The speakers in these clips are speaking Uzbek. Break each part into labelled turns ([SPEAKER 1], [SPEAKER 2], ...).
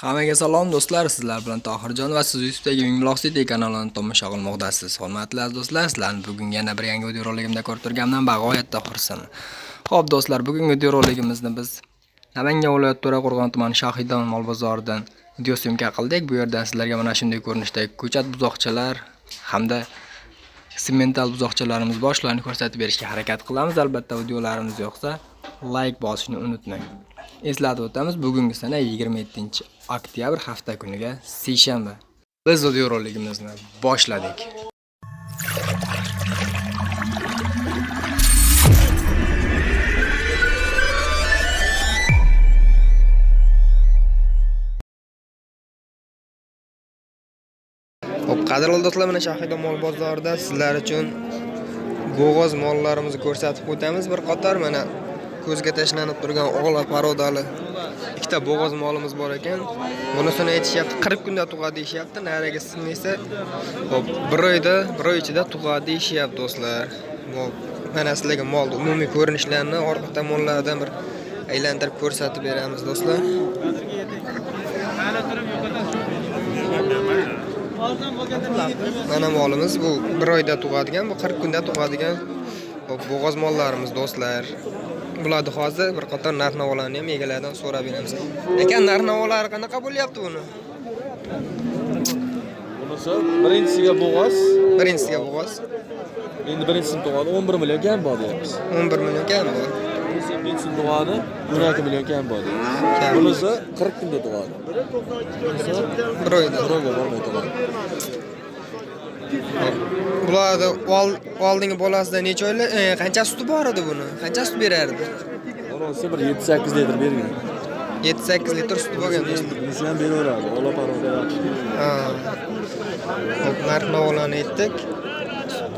[SPEAKER 1] Hammaga salom do'stlar, sizlar bilan Tohirjon va siz YouTube'dagi Mingbuloq City kanalini tomosha qilmoqdasiz. Hurmatli do'stlar, sizlarni bugun yana bir yangi video roligimda ko'rib turganimdan bag'oyatda xursandman. Xo'p do'stlar, bugungi video roligimizni biz Namangan viloyati To'raqo'rg'on tumani Shohidon mol bozoridan video syomka qildik. Bu yerdan sizlarga mana shunday ko'rinishdagi ko'chat buzoqchalar hamda semental buzoqchalarimiz boshlarini ko'rsatib berishga harakat qilamiz. Albatta videolarimiz yoqsa like bosishni unutmang. Eslatib o'tamiz, bugungi sana 27-oktyabr hafta kuniga seshanba. Biz video roligimizni boshladik. Xo'p, qadrli do'stlar, mana Shohidon mol bozorida sizlar uchun bo'g'oz mollarimizni ko'rsatib o'tamiz. Bir qator mana ko'zga tashlanib turgan o'g'la parodali ikkita bo'g'oz molimiz bor ekan. Bunisini aytishyapti 40 kunda tug'adi deyishyapti. Narigisini esa hop 1 oy ichida tug'adi deyishyapti do'stlar. Mana sizlarga molning umumiy ko'rinishlarini orqa tomonlardan bir aylantirib ko'rsatib beramiz do'stlar. Mana molimiz bu 1 oyda tug'adigan, bu 40 kunda tug'adigan bo'g'oz mollarimiz do'stlar. Bularni hozir bir qator narx-navolarni ham egalaridan so'rab beramiz. Ekan narx-navolari qanaqa bo'lyapti buni?
[SPEAKER 2] Bunisi birinchisiga bo'g'oz. Endi birinchisini tug'adi 11 million kam bor deyapmiz.
[SPEAKER 1] 11 million kam bor.
[SPEAKER 2] Ikkinchisini tug'adi 12 million kam bor deyapmiz. Bunisi 40 kunda tug'adi.
[SPEAKER 1] Bir oyda
[SPEAKER 2] bormay tug'adi.
[SPEAKER 1] Bularni oldingi bolasida necha oylar, qancha suti bor edi buni? Qancha sut berardi?
[SPEAKER 2] Bunisi bir 7-8 litr bergan.
[SPEAKER 1] 7-8 litr suti bo'lgan do'stlar.
[SPEAKER 2] Bunisi ham beraveradi. Ola paroda yaxshi.
[SPEAKER 1] Ha. Hop, narx-navolarni aytdik.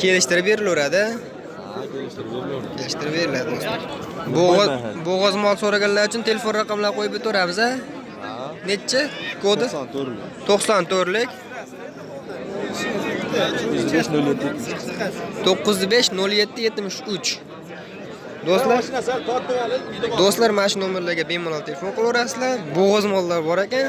[SPEAKER 1] Kelishtirib berilaveradi. Kelishtirib beriladi do'stlar. Bo'g'oz mol so'raganlar uchun telefon raqamlarini qo'yib o'tiramiz, a? Necha? Kodi? 94lik. 9050773. Do'stlar mana shu nomerlarga bemalol telefon qilaverasizlar. Bo'g'oz mollar bor ekan,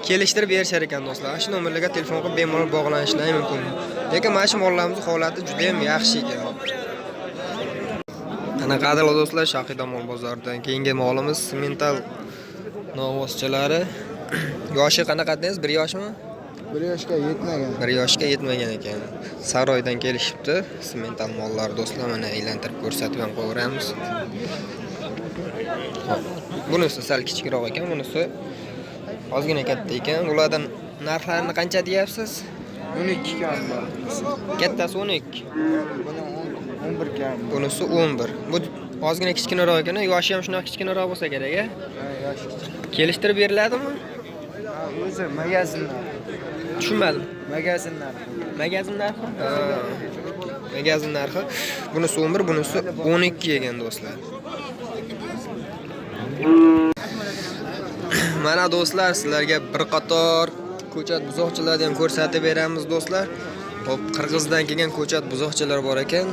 [SPEAKER 1] kelishtirib berishar ekan do'stlar. Shu nomerlarga telefon qilib bemalol bog'lanishlari mumkin. Lekin mana shu mollarimiz holati juda ham yaxshi ekan. Ana qadrli do'stlar, Shohidon mol bozoridan keyingi molimiz semental novvoschalari. Yoshi qanaqa dedingiz? 1 yoshmi?
[SPEAKER 3] 1 yoshga yetmagan.
[SPEAKER 1] 1 yoshga yetmagan ekan. Saroydan kelishibdi. Semental mollar do'stlar, mana aylantirib ko'rsatib ham qo'yamiz. Bunisi sal kichikroq ekan, bunisi ozgina katta ekan. Ulardan narxlarini qancha deyapsiz?
[SPEAKER 3] 12 kam bor.
[SPEAKER 1] Kattasi 12.
[SPEAKER 3] Buni 11 kam.
[SPEAKER 1] Bunisi 11. Bu ozgina kichkinaroq ekan, yoshi ham shunaqa kichkinaroq bo'lsa kerak-a?
[SPEAKER 3] Yosh.
[SPEAKER 1] Kelishtirib beriladimi?
[SPEAKER 3] O'zi magazinlar.
[SPEAKER 1] Tushunmadim.
[SPEAKER 3] Magazinlar.
[SPEAKER 1] Magazin narxi? Magazin narxi. Bunisi 11, bunisi 12 ekan do'stlar. Mana do'stlar, sizlarga bir qator ko'chat buzoqchalarni ham ko'rsatib beramiz do'stlar. Hop, Qirg'izdan kelgan ko'chat buzoqchalar bor ekan.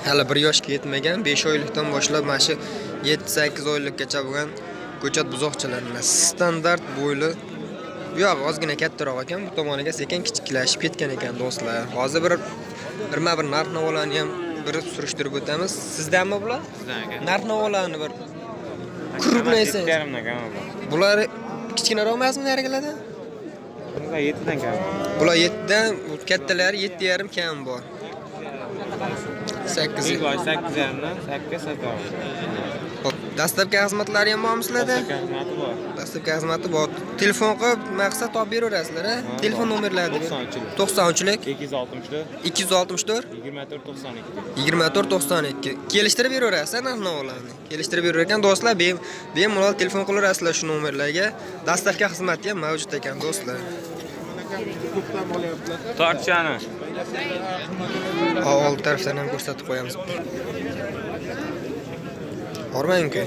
[SPEAKER 1] Hali 1 yoshga yetmagan, 5 oylikdan boshlab mana shu 7-8 oylikgacha bo'lgan ko'chat buzoqchalarimiz standart bo'yli. Bu yoq ozgina kattaroq ekan, bu tomoniga sekin kichiklashib ketgan ekan do'stlar. Hozir bir narx-navolarni ham bir surishtirib o'tamiz. Sizdanmi bular?
[SPEAKER 4] Sizdan aka.
[SPEAKER 1] Narx-navolarni bir kuruklaysiz.
[SPEAKER 4] 7,5 dan kam bor.
[SPEAKER 1] Bular kichkinaroq emasmi narigilardan?
[SPEAKER 4] Bular 7 dan kam.
[SPEAKER 1] Bular 7 dan, kattalari 7,5 kam bor. 8.
[SPEAKER 4] Ilk boy 8,5 dan 8 sotadi.
[SPEAKER 1] Hop, dastlabki xizmatlari ham bormi sizlarda?
[SPEAKER 4] Xizmati bor.
[SPEAKER 1] Dastlabki xizmati bor. Telefon qilib maqsad topib beraverasizlar, a? Telefon nomerlarini 93lik
[SPEAKER 4] 264
[SPEAKER 1] 264
[SPEAKER 4] 2492.
[SPEAKER 1] 2492. Kelishtirib beraverasizlar narx-navolarni. Kelishtirib berar ekan do'stlar, bemalol telefon qilaverasizlar shu nomerlarga. Dastlabki xizmati ham mavjud ekan do'stlar.
[SPEAKER 4] Tortchani.
[SPEAKER 1] Old tarafdan ham ko'rsatib qo'yamiz. Bormang-ku.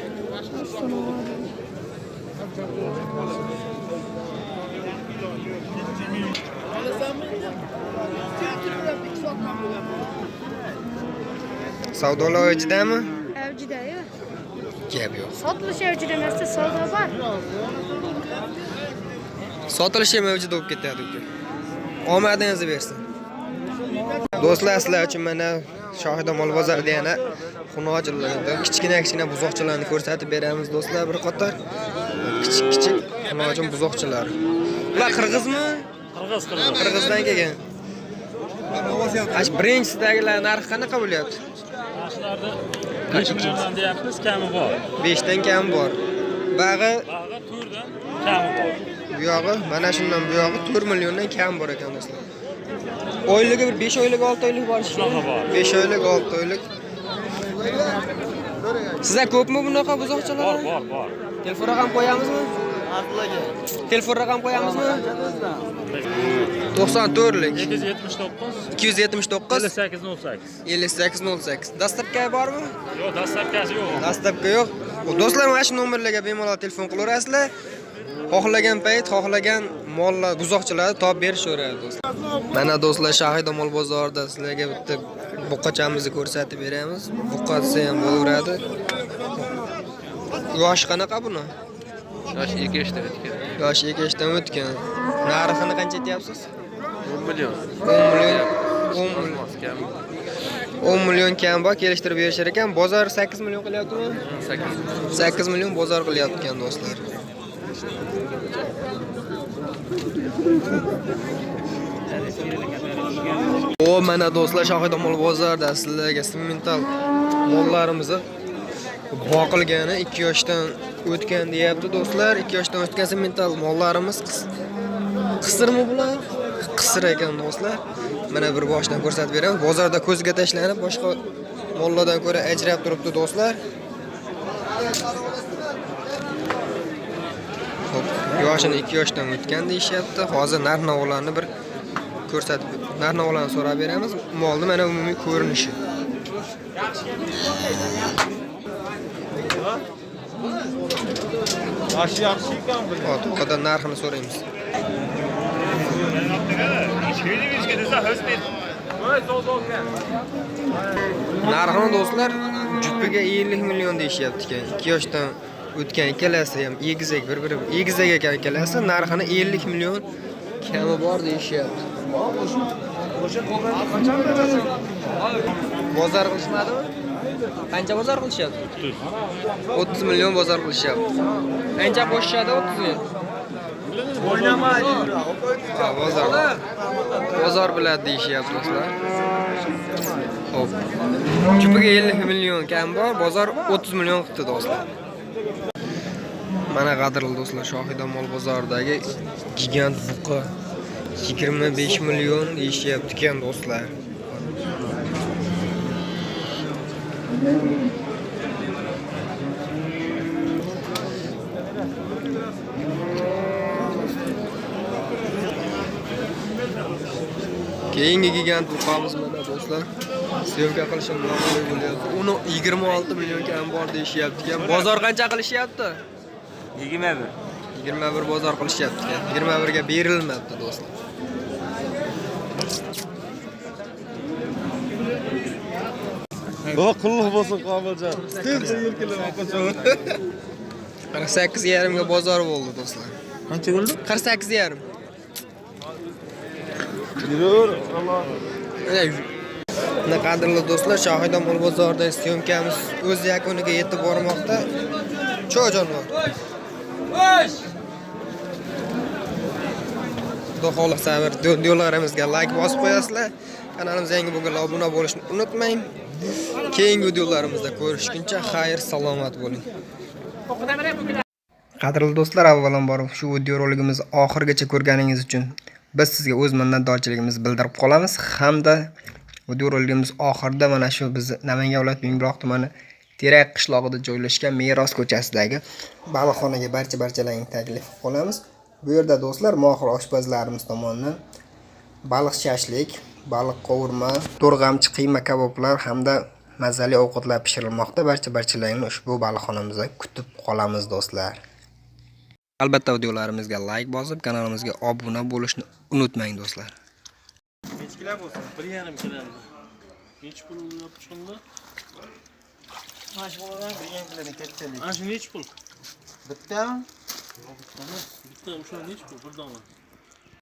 [SPEAKER 1] Savdolar avjidami?
[SPEAKER 5] Avjida-yu.
[SPEAKER 1] Gap yo'q.
[SPEAKER 5] Sotilish avjida emasda savdo bor.
[SPEAKER 1] Sotilishi mavjud bo'lib ketadi uka. Omadingizni bersin. Do'stlar, sizlar uchun mana Shohida mol bozorida yana xunochilarni, kichkina buzoqchalarni ko'rsatib beramiz do'stlar, bir qator. Kichik xunojim buzoqchalar. Ular qirg'izmi? Qirg'izdan kelgan. Ash birinchisidagilar narxi qanaqa bo'lyapti?
[SPEAKER 5] Qanchadan deyapmiz, kami bor.
[SPEAKER 1] 5 dan kam bor. Bag'i
[SPEAKER 5] 4 dan kami bor.
[SPEAKER 1] bu yog'i mana shundan bu yog'i 4 milliondan kam bor ekan do'stlar. Oyligi bir 5 oylik 6 oylik bor
[SPEAKER 5] Shunaqa bor.
[SPEAKER 1] 5 oylik 6 oylik. Sizlar ko'pmi bunaqa buzoqchalar?
[SPEAKER 5] Bor.
[SPEAKER 1] Telefon raqam qo'yamizmi? Telefon raqam qo'yamizmi? 94lik
[SPEAKER 5] 279
[SPEAKER 1] 279
[SPEAKER 5] 5808.
[SPEAKER 1] 5808. Dastlabki bormi?
[SPEAKER 5] Yo'q, dastlabkasi yo'q.
[SPEAKER 1] Dastlabki yo'q. Do'stlar, mana shu nomerlarga bemalol telefon qilaverasizlar. Xohlagan payt, xohlagan mollar, buzoqchalarni topib berishaveradi do'stlar. Mana do'stlar, Shohida mol bozorida sizlarga bitta buqachamizni ko'rsatib beramiz. Buqasi ham bo'laveradi. Yoshi qanaqa buni?
[SPEAKER 2] Yosh 2 yoshdan o'tgan.
[SPEAKER 1] Yoshi 2 yoshdan o'tgan. Narxini qancha aytyapsiz?
[SPEAKER 2] 10 million.
[SPEAKER 1] 10 million kam bor, kelishtirib berishar ekan. Bozor 8 million qilyaptimi? 8 million bozor qilyapti ekan do'stlar. Mana do'stlar, Shohida mol bozorida sizlarga simmental mollarimizni boqilgani 2 yoshdan o'tgan deyapti do'stlar. 2 yoshdan o'tgan simmental mollarimiz qisirmi bular? Qisir ekan do'stlar. Mana bir boshdan ko'rsatib beramiz. Bozorda ko'zga tashlanib, boshqa mollardan ko'ra ajrab turibdi do'stlar. Xo'p, yoshini 2 yoshdan o'tgan deyishyapti. Hozir narx-navolarni bir ko'rsatib, narx-navolarni so'rab beramiz. Molni mana umumiy ko'rinishi.
[SPEAKER 5] Yaxshi ekan bu.
[SPEAKER 1] Hop, qadar narxini so'raymiz. Narxini do'stlar, jupiga 50 million deyishyapti ekan. 2 yoshdan o'tgan ikkalasi ham egizak bir-biri egizak ekan ikkalasi. Narxini 50 million kami bor deyishyapti. Bozor qilishmadimi? Qancha bozor qilishyapti? 30 million bozor qilishyapti. Qancha qo'shishadi 30 ga?
[SPEAKER 5] O'ynamaydi.
[SPEAKER 1] Bozor biladi deyishyapti do'stlar. Xo'p. Jupiga 50 million kam bor, bozor 30 million qildi do'stlar. Mana qadrli do'stlar, Shohida mol bozoridagi gigant buqa 25 million deyishyapti ekan do'stlar. Keyingi gigant buqamiz mana do'stlar. Syomka qilishim noqulay bo'lyapti. Uni 26 million kam bor deyishyapti ekan. Bozor qancha qilishyapti?
[SPEAKER 4] 21.
[SPEAKER 1] 21 bozor qilishyapti ekan. 21 ga berilmabdi do'stlar.
[SPEAKER 2] Bu qulluq bo'lsin Qobiljon. Tezda yelkilab qo'chaman.
[SPEAKER 1] 48,5 ga bozor bo'ldi do'stlar.
[SPEAKER 2] Qancha bo'ldi?
[SPEAKER 1] 48,5.
[SPEAKER 2] Yur, Alloh.
[SPEAKER 1] Mana qadrli do'stlar, Shohida mol bozorida syomkamiz o'z yakuniga yetib bormoqda. Cho jonivor. Xudo xolasa videolarimizga like bosib qo'yasizlar. Kanalimizga yangi bo'lganlar obuna bo'lishni unutmang. Keyingi videolarimizda ko'rishguncha xayr, salomat bo'ling. Qadrli do'stlar, avvalambor shu video roligimizni oxirigacha ko'rganingiz uchun biz sizga o'z minnatdorchiligimizni bildirib qolamiz hamda video roligimiz oxirida mana shu biz Namangan viloyati Mingbuloq tumani Terak qishlog'ida joylashgan Meros ko'chasidagi baliqxonaga barchalarni taklif qilamiz. Bu yerda do'stlar mohir oshpazlarimiz tomonidan baliq shashlik, baliq qovurma, to'rg'amchi qiyma kaboblar hamda mazali ovqatlar pishirilmoqda. Barchalarni ushbu baliqxonamizda kutib qolamiz do'stlar. Albatta videolarimizga like bosib, kanalimizga obuna bo'lishni unutmang do'stlar.
[SPEAKER 5] Nechkilar bo'lsin? 1,5 kilo. Nech pul bo'lib chiqindi? Mana shu boladan 1,5 kilodan kattalik. Ana shu nech pul?
[SPEAKER 3] Bitta
[SPEAKER 5] Bitta o'sha nechi pul? Bir dona.